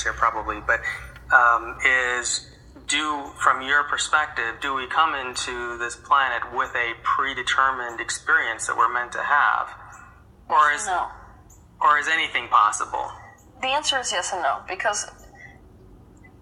here probably, but from your perspective, do we come into this planet with a predetermined experience that we're meant to have? No. Or is anything possible? The answer is yes and no, because,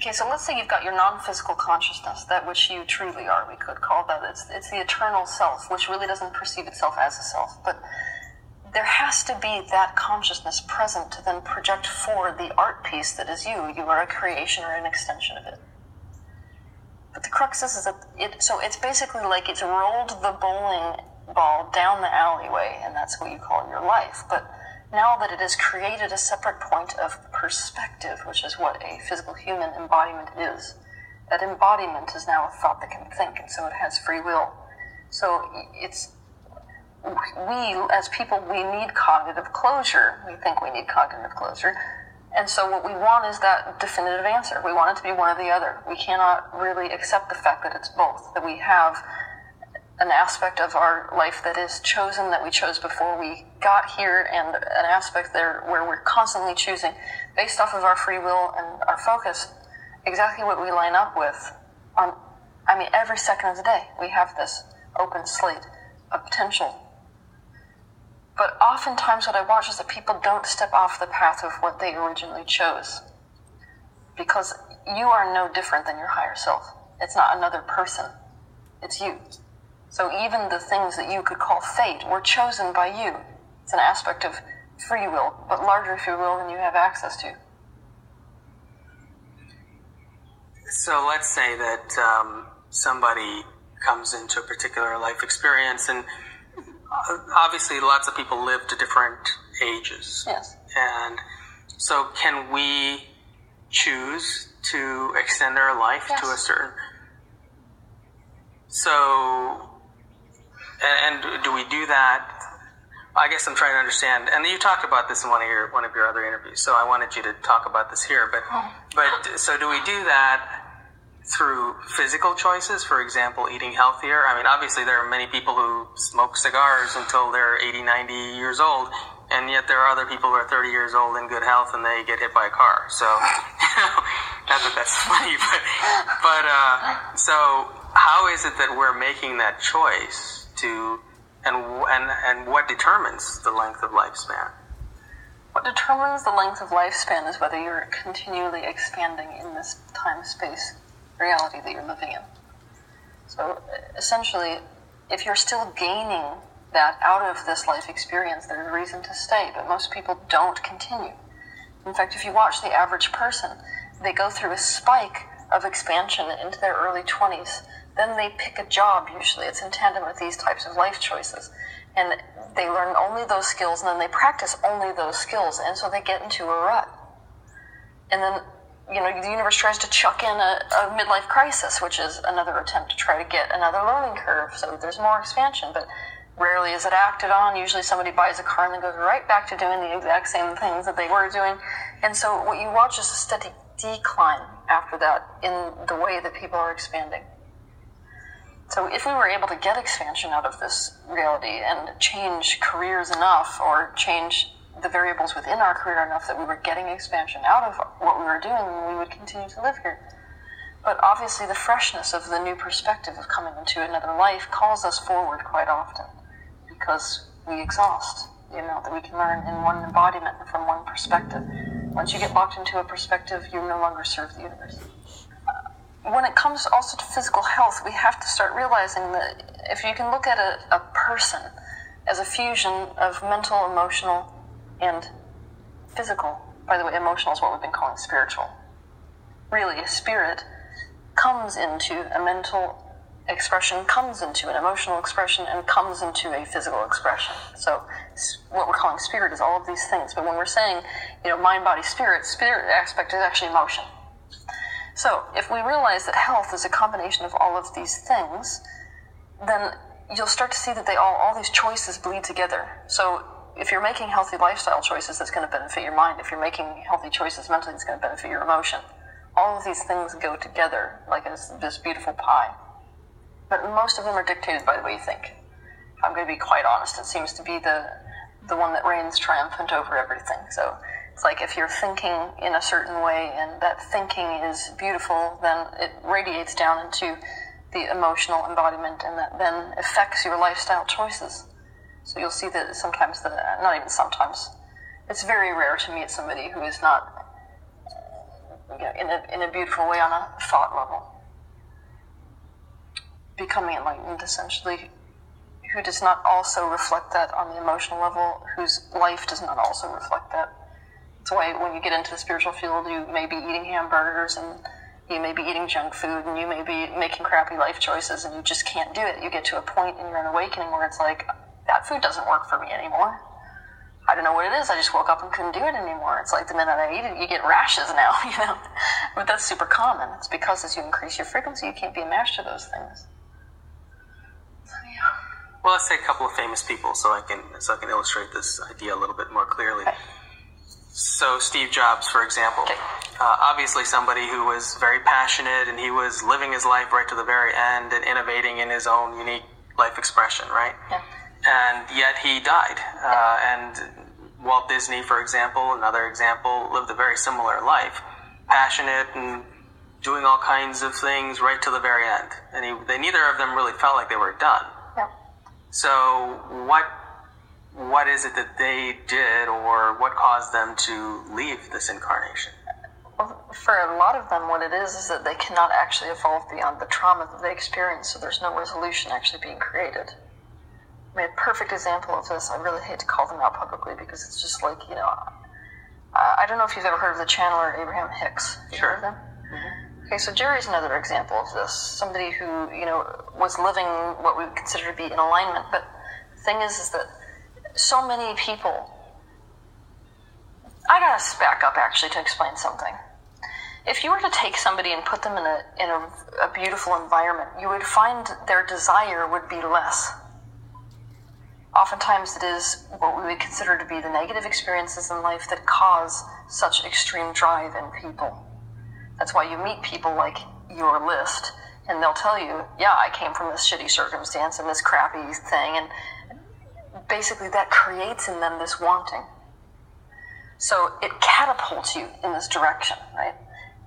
so let's say you've got your non-physical consciousness, that which you truly are. We could call that, it's the eternal self, which really doesn't perceive itself as a self, but there has to be that consciousness present to then project forward the art piece that is you. You are a creation or an extension of it. But the crux is that it's basically like it's rolled the bowling ball down the alleyway, and that's what you call your life. But now that it has created a separate point of perspective, which is what a physical human embodiment is, that embodiment is now a thought that can think, and so it has free will. So we, as people, we need cognitive closure. We think we need cognitive closure. And so what we want is that definitive answer. We want it to be one or the other. We cannot really accept the fact that it's both, that we have an aspect of our life that is chosen, that we chose before we got here, and an aspect there where we're constantly choosing, based off of our free will and our focus, exactly what we line up with every second of the day. We have this open slate of potential. But oftentimes what I watch is that people don't step off the path of what they originally chose. Because you are no different than your higher self. It's not another person. It's you. So even the things that you could call fate were chosen by you. It's an aspect of free will, but larger free will than you have access to. So let's say that somebody comes into a particular life experience, and obviously lots of people live to different ages. Yes. And so can we choose to extend our life to a certain... So, and do we do that? I guess I'm trying to understand, and you talked about this in one of your other interviews, so I wanted you to talk about this here, but so do we do that through physical choices, for example, eating healthier? I mean, obviously there are many people who smoke cigars until they're 80, 90 years old, and yet there are other people who are 30 years old in good health and they get hit by a car. So, not that that's funny, but so how is it that we're making that choice to, and what determines the length of lifespan? What determines the length of lifespan is whether you're continually expanding in this time-space reality that you're living in. So essentially, if you're still gaining that out of this life experience, there's a reason to stay, but most people don't continue. In fact, if you watch the average person, they go through a spike of expansion into their early 20s. Then they pick a job, usually. It's in tandem with these types of life choices. And they learn only those skills, and then they practice only those skills, and so they get into a rut. And then the universe tries to chuck in a midlife crisis, which is another attempt to try to get another learning curve, so there's more expansion, but rarely is it acted on. Usually somebody buys a car and then goes right back to doing the exact same things that they were doing. And so what you watch is a steady decline after that in the way that people are expanding. So if we were able to get expansion out of this reality and change careers enough, or change the variables within our career enough that we were getting expansion out of what we were doing, we would continue to live here. But obviously the freshness of the new perspective of coming into another life calls us forward quite often, because we exhaust the amount that we can learn in one embodiment from one perspective. Once you get locked into a perspective, you no longer serve the universe. When it comes also to physical health, we have to start realizing that if you can look at a person as a fusion of mental, emotional, and physical. By the way, emotional is what we've been calling spiritual. Really, a spirit comes into a mental expression, comes into an emotional expression, and comes into a physical expression. So what we're calling spirit is all of these things. But when we're saying, mind, body, spirit aspect is actually emotion. So if we realize that health is a combination of all of these things, then you'll start to see that all these choices bleed together. So if you're making healthy lifestyle choices, that's going to benefit your mind. If you're making healthy choices mentally, it's going to benefit your emotion. All of these things go together like this beautiful pie. But most of them are dictated by the way you think. If I'm going to be quite honest, it seems to be the one that reigns triumphant over everything. So It's like if you're thinking in a certain way and that thinking is beautiful, then it radiates down into the emotional embodiment, and that then affects your lifestyle choices. So you'll see that sometimes, not even sometimes, it's very rare to meet somebody who is not in a beautiful way on a thought level, becoming enlightened, essentially, who does not also reflect that on the emotional level, whose life does not also reflect that. That's why when you get into the spiritual field, you may be eating hamburgers, and you may be eating junk food, and you may be making crappy life choices, and you just can't do it. You get to a point in your own awakening where it's like, that food doesn't work for me anymore. I don't know what it is. I just woke up and couldn't do it anymore. It's like the minute I eat it, you get rashes now, But that's super common. It's because as you increase your frequency, you can't be a match to those things. So, yeah. Well, let's take a couple of famous people so I can illustrate this idea a little bit more clearly. Okay. So Steve Jobs, for example, obviously somebody who was very passionate, and he was living his life right to the very end and innovating in his own unique life expression, right? Yeah. And yet he died. And Walt Disney, for example, another example, lived a very similar life. Passionate and doing all kinds of things right to the very end. And neither of them really felt like they were done. Yeah. So what is it that they did, or what caused them to leave this incarnation? Well, for a lot of them, what it is that they cannot actually evolve beyond the trauma that they experience, so there's no resolution actually being created. I mean, a perfect example of this, I really hate to call them out publicly because it's just like, I don't know if you've ever heard of the channeler Abraham Hicks. You Sure. Heard of him? Mm-hmm. Okay, so Jerry's another example of this. Somebody who, was living what we would consider to be in alignment, but the thing is that so many people, I gotta back up actually to explain something. If you were to take somebody and put them in a beautiful environment, you would find their desire would be less. Oftentimes it is what we would consider to be the negative experiences in life that cause such extreme drive in people. That's why you meet people like your list, and they'll tell you, yeah, I came from this shitty circumstance and this crappy thing, and basically that creates in them this wanting. So it catapults you in this direction, right?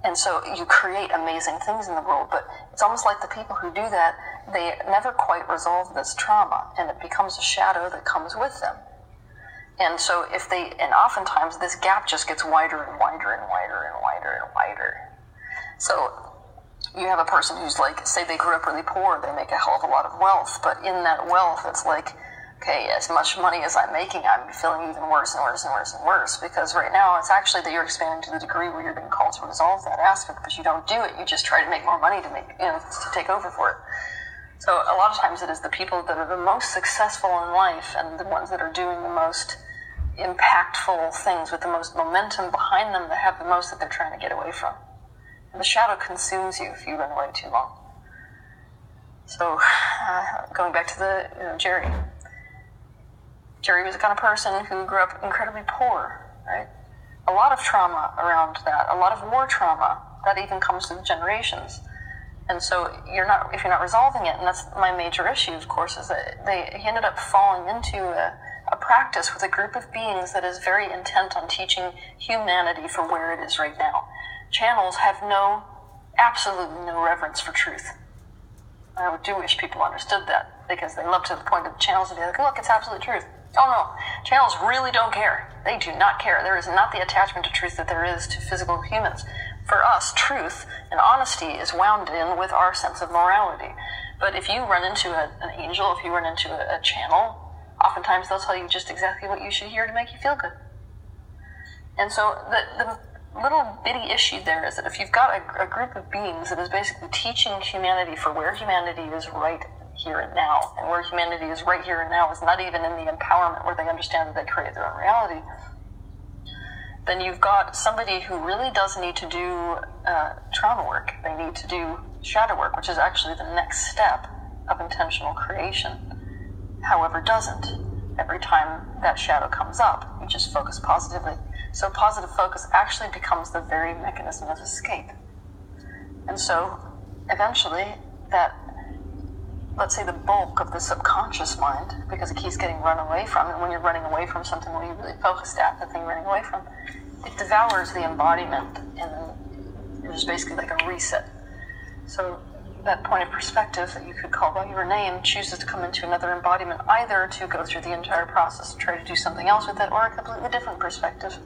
And so you create amazing things in the world, but it's almost like the people who do that, they never quite resolve this trauma, and it becomes a shadow that comes with them. And so and oftentimes this gap just gets wider and wider and wider and wider and wider. So you have a person who's like, say they grew up really poor, they make a hell of a lot of wealth, but in that wealth, it's like, okay, as much money as I'm making, I'm feeling even worse and worse and worse and worse, because right now it's actually that you're expanding to the degree where you're being called to resolve that aspect, but you don't do it. You just try to make more money to take over for it. So a lot of times it is the people that are the most successful in life and the ones that are doing the most impactful things with the most momentum behind them that have the most that they're trying to get away from. And the shadow consumes you if you run away too long. So going back to Jerry. Jerry was the kind of person who grew up incredibly poor, right? A lot of trauma around that, a lot of war trauma, that even comes to the generations. And so if you're not resolving it, and that's my major issue, of course, is that he ended up falling into a practice with a group of beings that is very intent on teaching humanity for where it is right now. Channels have absolutely no reverence for truth. I do wish people understood that, because they love to the point of channels to be like, look, it's absolute truth. Oh no, channels really don't care. They do not care. There is not the attachment to truth that there is to physical humans. For us, truth and honesty is wound in with our sense of morality. But if you run into an angel, if you run into a channel, oftentimes they'll tell you just exactly what you should hear to make you feel good. And so the little bitty issue there is that if you've got a group of beings that is basically teaching humanity for where humanity is right here and now, and where humanity is right here and now is not even in the empowerment where they understand that they create their own reality, then you've got somebody who really does need to do trauma work. They need to do shadow work, which is actually the next step of intentional creation. However, doesn't. Every time that shadow comes up, you just focus positively. So positive focus actually becomes the very mechanism of escape. And so eventually that, let's say, the bulk of the subconscious mind, because it keeps getting run away from, and when you're running away from something, what are you really focused at, the thing running away from, it devours the embodiment, and then it is basically like a reset. So that point of perspective that you could call by your name chooses to come into another embodiment, either to go through the entire process and try to do something else with it, or a completely different perspective.